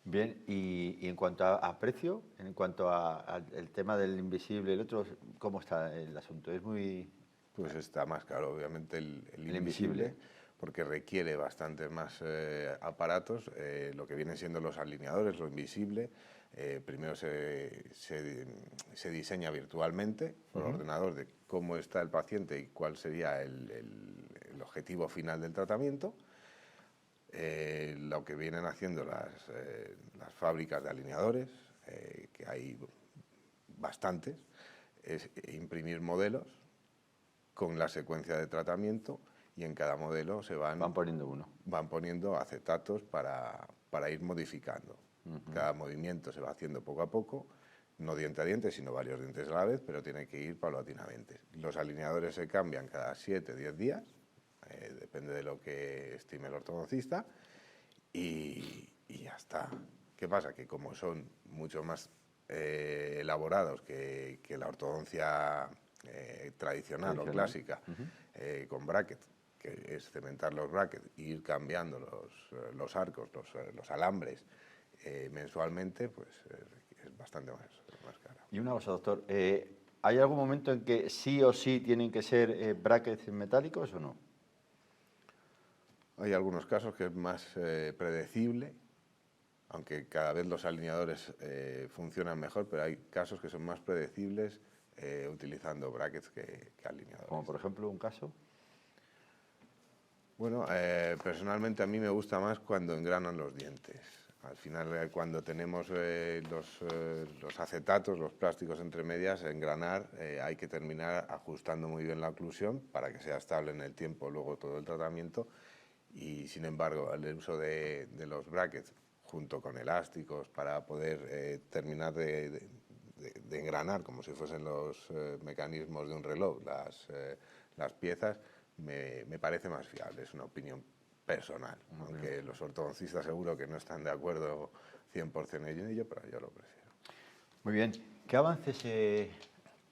Bien, y en cuanto a precio, en cuanto al tema del invisible, el otro, ¿cómo está el asunto? Es muy... Pues está más caro, obviamente, el invisible. invisible, porque requiere bastantes más aparatos, lo que vienen siendo los alineadores, lo invisible. Primero se diseña virtualmente por ordenador de cómo está el paciente y cuál sería el objetivo final del tratamiento. Lo que vienen haciendo las fábricas de alineadores, que hay bastantes, es imprimir modelos con la secuencia de tratamiento y en cada modelo se van poniendo uno. Van poniendo acetatos para ir modificando. Cada movimiento se va haciendo poco a poco, no diente a diente, sino varios dientes a la vez, pero tiene que ir paulatinamente. Los alineadores se cambian cada 7-10 días, depende de lo que estime el ortodoncista, y ya está. ¿Qué pasa? Que como son mucho más elaborados que la ortodoncia tradicional o clásica, con bracket, que es cementar los brackets e ir cambiando los arcos, los alambres mensualmente, pues es bastante más caro. Y una cosa, doctor, ¿hay algún momento en que sí o sí tienen que ser brackets metálicos o no? Hay algunos casos que es más predecible, aunque cada vez los alineadores funcionan mejor, pero hay casos que son más predecibles utilizando brackets que alineadores. Como por ejemplo un caso. Bueno, personalmente a mí me gusta más cuando engranan los dientes. Al final, cuando tenemos los acetatos, los plásticos entre medias, engranar, hay que terminar ajustando muy bien la oclusión para que sea estable en el tiempo luego todo el tratamiento. Y sin embargo, el uso de los brackets junto con elásticos para poder terminar de engranar, como si fuesen los mecanismos de un reloj, las piezas, me parece más fiable. Es una opinión personal, aunque los ortodoncistas seguro que no están de acuerdo 100% en ello, pero yo lo prefiero. Muy bien. ¿Qué avances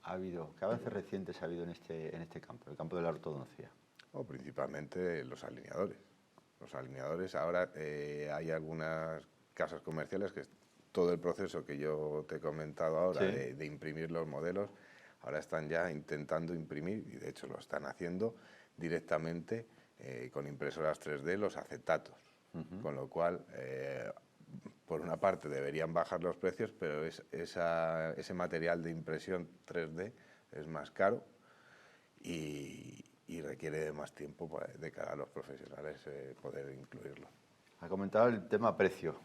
ha habido, qué avances recientes ha habido en este campo, el campo de la ortodoncia? Principalmente los alineadores. Los alineadores, ahora hay algunas casas comerciales que todo el proceso que yo te he comentado ahora de imprimir los modelos, ahora están ya intentando imprimir, y de hecho lo están haciendo directamente con impresoras 3D los acetatos, con lo cual, por una parte deberían bajar los precios, pero ese material de impresión 3D es más caro y requiere de más tiempo de cara a los profesionales poder incluirlo. Ha comentado el tema precio.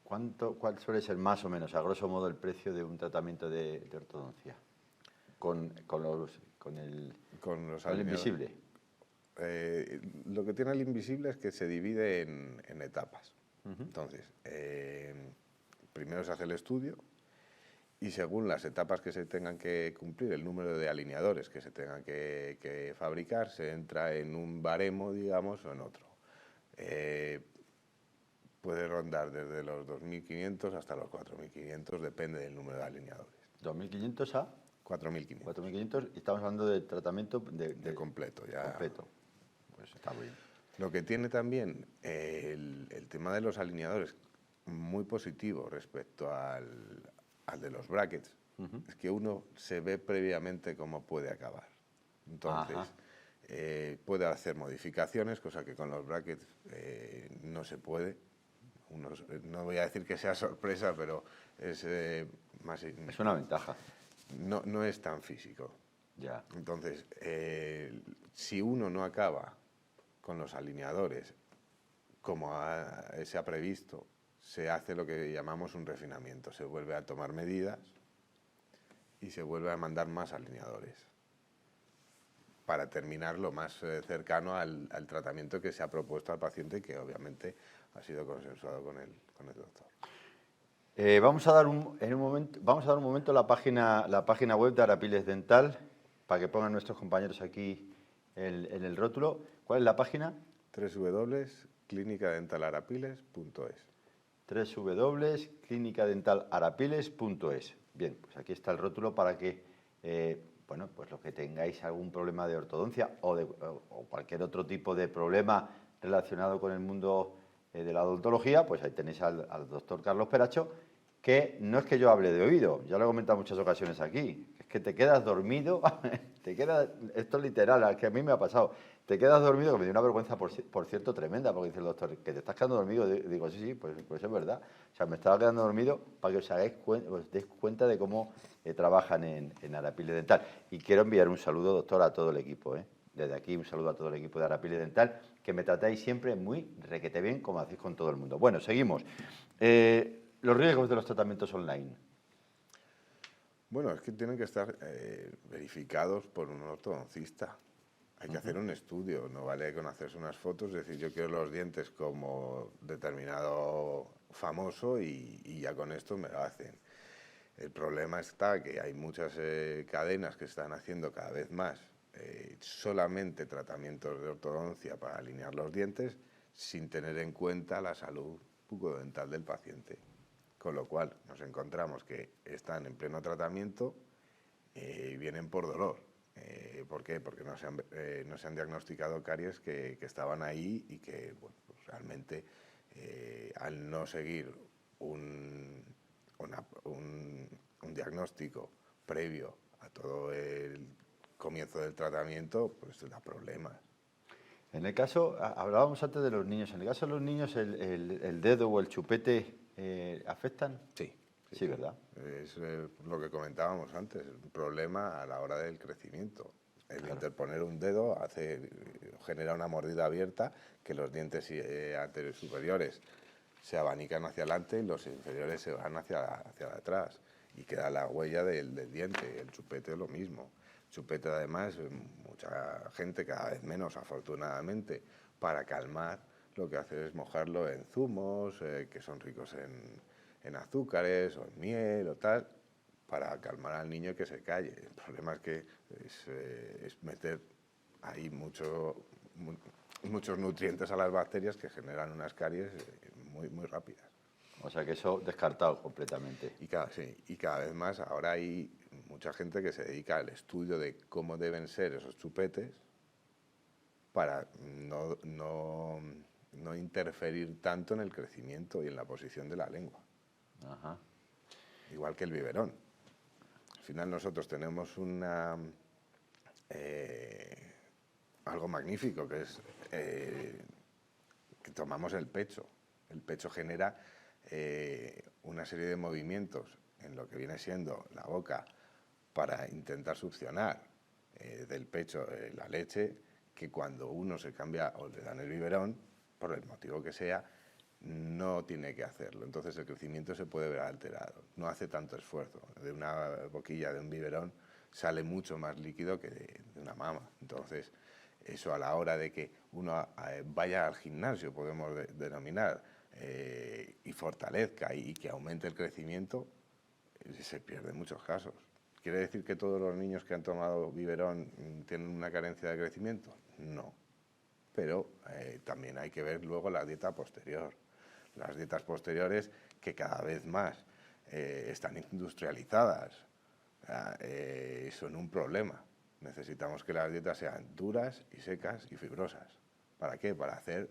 ¿Cuál suele ser más o menos, a grosso modo, el precio de un tratamiento de ortodoncia con el invisible? Lo que tiene el invisible es que se divide en etapas. Entonces, primero se hace el estudio y según las etapas que se tengan que cumplir, el número de alineadores que se tengan que fabricar, se entra en un baremo, digamos, o en otro. Puede rondar desde los 2.500 hasta los 4.500, depende del número de alineadores. ¿2.500 a? 4.500. 4.500 y estamos hablando de tratamiento de completo. Ya. Completo. Pues está bien. Lo que tiene también el tema de los alineadores, muy positivo respecto al de los brackets, es que uno se ve previamente cómo puede acabar. Entonces, puede hacer modificaciones, cosa que con los brackets no se puede. No voy a decir que sea sorpresa, pero es más... Es una ventaja. No es tan físico. Ya. Entonces, si uno no acaba con los alineadores como se ha previsto, se hace lo que llamamos un refinamiento. Se vuelve a tomar medidas y se vuelve a mandar más alineadores para terminar lo más cercano al tratamiento que se ha propuesto al paciente, que obviamente ha sido consensuado con el doctor. Vamos a dar un momento la página web de Arapiles Dental para que pongan nuestros compañeros aquí en el rótulo. ¿Cuál es la página? www.clinicadentalarapiles.es. www.clinicadentalarapiles.es. Bien, pues aquí está el rótulo para que, bueno, pues los que tengáis algún problema de ortodoncia o cualquier otro tipo de problema relacionado con el mundo de la odontología, pues ahí tenéis al doctor Carlos Peracho, que no es que yo hable de oído, ya lo he comentado en muchas ocasiones aquí, es que te quedas dormido, esto es literal, que a mí me ha pasado, te quedas dormido, que me dio una vergüenza, por cierto, tremenda, porque dice el doctor, que te estás quedando dormido. Digo, sí, pues es verdad. O sea, me estaba quedando dormido para que os deis cuenta de cómo trabajan en Arapiles Dental. Y quiero enviar un saludo, doctor, a todo el equipo. Desde aquí, un saludo a todo el equipo de Arapiles Dental, que me tratáis siempre muy requete bien, como hacéis con todo el mundo. Bueno, seguimos. Los riesgos de los tratamientos online. Bueno, es que tienen que estar verificados por un ortodoncista. Hay que hacer un estudio, no vale con hacerse unas fotos, decir yo quiero los dientes como determinado famoso y ya con esto me lo hacen. El problema está que hay muchas cadenas que están haciendo cada vez más solamente tratamientos de ortodoncia para alinear los dientes sin tener en cuenta la salud bucodental del paciente. Con lo cual nos encontramos que están en pleno tratamiento y vienen por dolor. ¿Por qué? Porque no se han diagnosticado caries que estaban ahí y que bueno, pues realmente al no seguir un diagnóstico previo a todo el comienzo del tratamiento, pues da problemas. En el caso, hablábamos antes de los niños, en el caso de los niños, ¿el dedo o el chupete afectan? Sí. Sí, ¿verdad? Es lo que comentábamos antes, un problema a la hora del crecimiento. El interponer un dedo genera una mordida abierta que los dientes anteriores superiores se abanican hacia adelante y los inferiores se van hacia atrás y queda la huella del diente. El chupete es lo mismo. El chupete, además, mucha gente, cada vez menos afortunadamente, para calmar, lo que hace es mojarlo en zumos que son ricos en azúcares o en miel o tal, para calmar al niño y que se calle. El problema es que es meter ahí muchos nutrientes a las bacterias que generan unas caries muy, muy rápidas. O sea que eso descartado completamente. Y cada vez más ahora hay mucha gente que se dedica al estudio de cómo deben ser esos chupetes para no interferir tanto en el crecimiento y en la posición de la lengua. Ajá. Igual que el biberón. Al final nosotros tenemos algo magnífico, que es que tomamos el pecho. El pecho genera una serie de movimientos en lo que viene siendo la boca para intentar succionar del pecho la leche, que cuando uno se cambia o le dan el biberón, por el motivo que sea, no tiene que hacerlo. Entonces el crecimiento se puede ver alterado. No hace tanto esfuerzo. De una boquilla, de un biberón, sale mucho más líquido que de una mama. Entonces, eso a la hora de que uno vaya al gimnasio, podemos denominar, y fortalezca y que aumente el crecimiento, se pierde en muchos casos. ¿Quiere decir que todos los niños que han tomado biberón tienen una carencia de crecimiento? No. Pero también hay que ver luego la dieta posterior. Las dietas posteriores, que cada vez más están industrializadas, son un problema. Necesitamos que las dietas sean duras y secas y fibrosas. ¿Para qué? Para hacer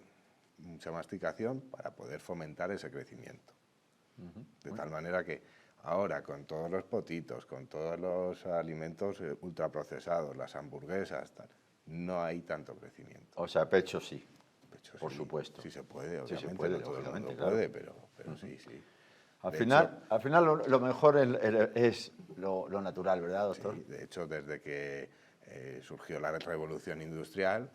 mucha masticación, para poder fomentar ese crecimiento. De tal manera que ahora, con todos los potitos, con todos los alimentos ultraprocesados, las hamburguesas, tal, no hay tanto crecimiento. O sea, pecho sí. Pecho, por sí, supuesto. Sí se puede, obviamente. Sí se puede, no todo el mundo claro. puede, pero sí. Al final lo mejor es lo natural, ¿verdad, doctor? Sí, de hecho, desde que surgió la revolución industrial,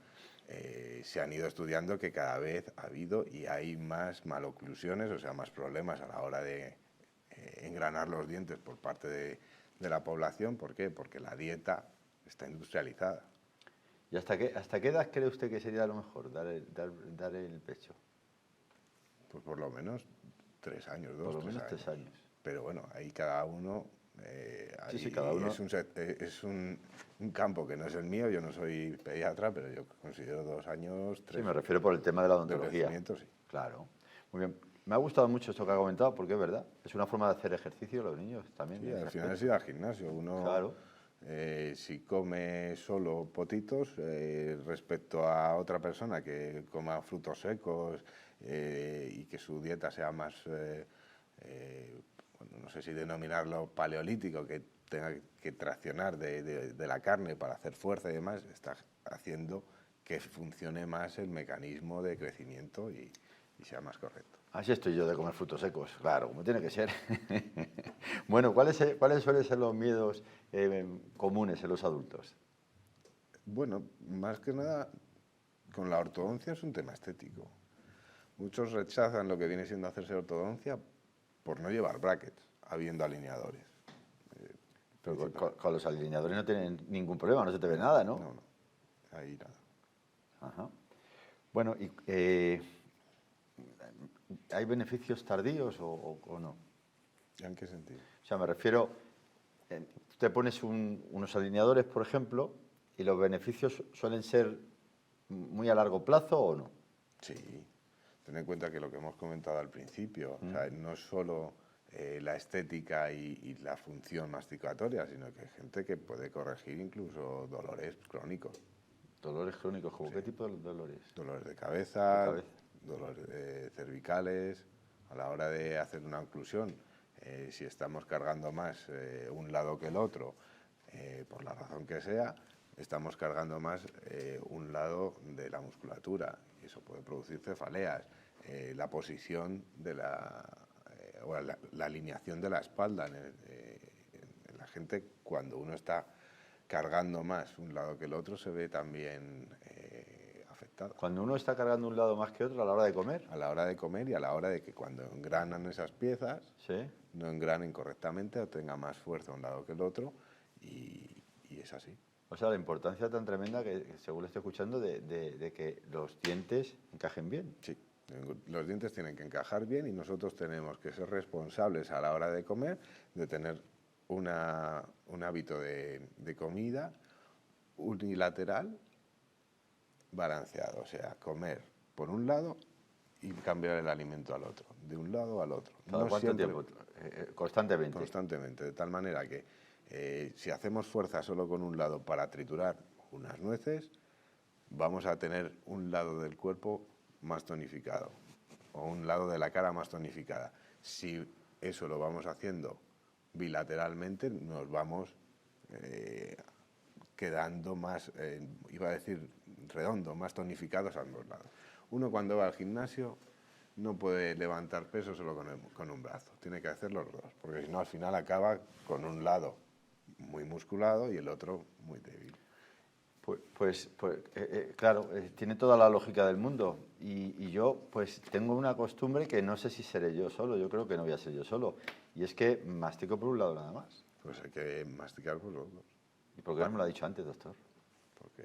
se han ido estudiando que cada vez ha habido y hay más maloclusiones, o sea, más problemas a la hora de engranar los dientes por parte de la población. ¿Por qué? Porque la dieta está industrializada. ¿Y hasta qué edad cree usted que sería lo mejor dar el pecho? Pues por lo menos 3 años, Por 2, lo 3 menos años. 3 años. Pero bueno, ahí cada uno... Sí, cada uno. Es un campo que no es el mío, yo no soy pediatra, pero yo considero 2 años, 3. Sí, me refiero por el tema de la De odontología. crecimiento, sí. Claro. Muy bien. Me ha gustado mucho esto que ha comentado, porque es verdad. Es una forma de hacer ejercicio los niños también. Sí, en ese al final es aspecto. ir al gimnasio. Uno, Claro. si come solo potitos, respecto a otra persona que coma frutos secos y que su dieta sea más, bueno, no sé si denominarlo paleolítico, que tenga que traccionar de la carne para hacer fuerza y demás, está haciendo que funcione más el mecanismo de crecimiento y sea más correcto. Así estoy yo de comer frutos secos, claro, como tiene que ser. Bueno, ¿cuáles suelen ser los miedos comunes en los adultos? Bueno, más que nada, con la ortodoncia es un tema estético. Muchos rechazan lo que viene siendo hacerse ortodoncia por no llevar brackets, habiendo alineadores. Pero con los alineadores no tienen ningún problema, no se te ve nada, ¿no? No, ahí nada. Ajá. Bueno, y, ¿hay beneficios tardíos o no? ¿En qué sentido? O sea, me refiero, te pones unos alineadores, por ejemplo, y los beneficios suelen ser muy a largo plazo o no. Sí, ten en cuenta que lo que hemos comentado al principio, o sea, no es solo la estética y la función masticatoria, sino que hay gente que puede corregir incluso dolores crónicos. Dolores crónicos, ¿como qué tipo de dolores? Dolores de cabeza, De cabeza. dolores cervicales, a la hora de hacer una oclusión, si estamos cargando más un lado que el otro, por la razón que sea, estamos cargando más un lado de la musculatura y eso puede producir cefaleas. La posición de o la alineación de la espalda en la gente, cuando uno está cargando más un lado que el otro, se ve también afectado. Cuando uno está cargando un lado más que otro a la hora de comer. A la hora de comer y a la hora de que cuando engranan esas piezas, Sí. no engranen correctamente o tenga más fuerza un lado que el otro y es así. O sea, la importancia tan tremenda que según lo estoy escuchando, de que los dientes encajen bien. Sí, los dientes tienen que encajar bien y nosotros tenemos que ser responsables a la hora de comer, de tener un hábito de comida unilateral balanceado, o sea, comer por un lado y cambiar el alimento al otro, de un lado al otro. ¿Cada No cuánto siempre, tiempo? Constantemente. constantemente, de tal manera que si hacemos fuerza solo con un lado para triturar unas nueces, vamos a tener un lado del cuerpo más tonificado o un lado de la cara más tonificada. Si eso lo vamos haciendo bilateralmente, nos vamos quedando más, iba a decir redondo, más tonificados a ambos lados. Uno cuando va al gimnasio no puede levantar peso solo con un brazo, tiene que hacer los dos, porque si no al final acaba con un lado muy musculado y el otro muy débil. Claro, tiene toda la lógica del mundo y yo pues tengo una costumbre que no sé si seré yo solo, yo creo que no voy a ser yo solo, y es que mastico por un lado nada más. Pues hay que masticar por los dos. ¿Y por qué no me lo ha dicho antes, doctor? Porque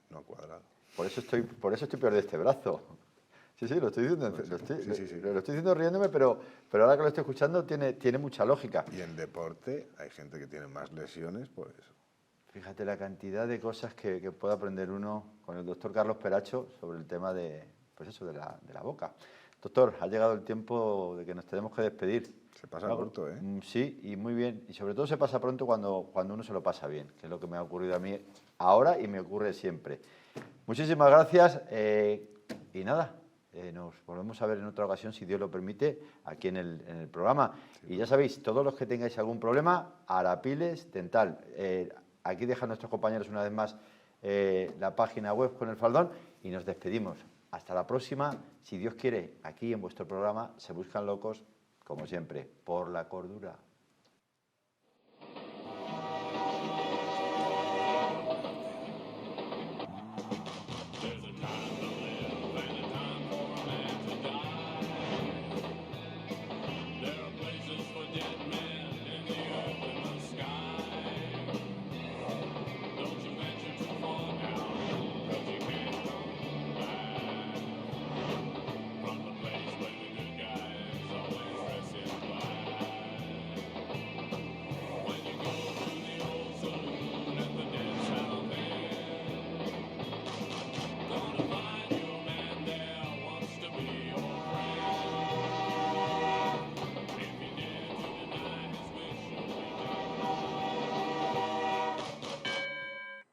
no ha cuadrado. Por eso estoy peor de este brazo. Sí, lo estoy diciendo, lo estoy diciendo riéndome, pero ahora que lo estoy escuchando tiene mucha lógica. Y en deporte hay gente que tiene más lesiones por eso. Fíjate la cantidad de cosas que puede aprender uno con el doctor Carlos Peracho sobre el tema de la boca. Doctor, ha llegado el tiempo de que nos tenemos que despedir. Se pasa corto, ¿eh? Sí, y muy bien. Y sobre todo se pasa pronto cuando uno se lo pasa bien, que es lo que me ha ocurrido a mí ahora y me ocurre siempre. Muchísimas gracias y nada, nos volvemos a ver en otra ocasión, si Dios lo permite, aquí en el programa. Sí. Y ya sabéis, todos los que tengáis algún problema, Arapiles Dental. Aquí dejan nuestros compañeros una vez más la página web con el faldón y nos despedimos. Hasta la próxima, si Dios quiere, aquí en vuestro programa Se Buscan Locos, como siempre, por la cordura.